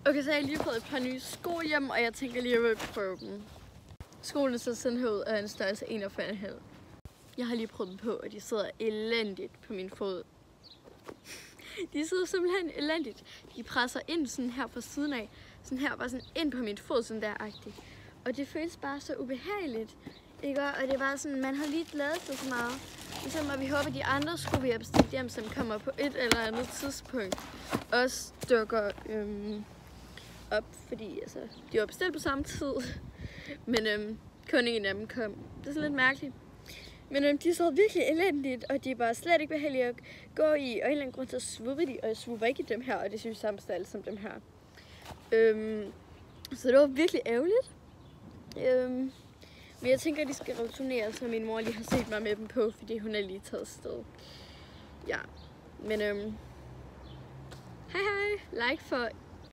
Okay, så har jeg lige fået et par nye sko hjem, og jeg tænker lige at prøve dem. Skoene ser sådan her ud af en størrelse 41,5. Jeg har lige prøvet dem på, og de sidder elendigt på min fod. De sidder simpelthen elendigt. De presser ind sådan her på siden af. Sådan her, bare sådan ind på min fod, sådan der-agtigt. Og det føles bare så ubehageligt. Ikke? Og det er bare sådan, man har lige glædet sig så meget. Ligesom, og vi håber, at de andre sko, vi har bestilt hjem, som kommer på et eller andet tidspunkt, også dukker op. Fordi altså, de var bestilt på samme tid. Men kun en af dem kom. Det er så lidt mærkeligt. Men de så virkelig elendigt, og de er bare slet ikke behagelige at gå i. Og en eller anden grund så svupper de, og jeg svupper ikke i dem her, og det synes jeg samme style som dem her. Så det var virkelig ærgerligt. Men jeg tænker, at de skal returneres, så min mor lige har set mig med dem på, fordi hun er lige taget afsted. Ja, men hej hej, like for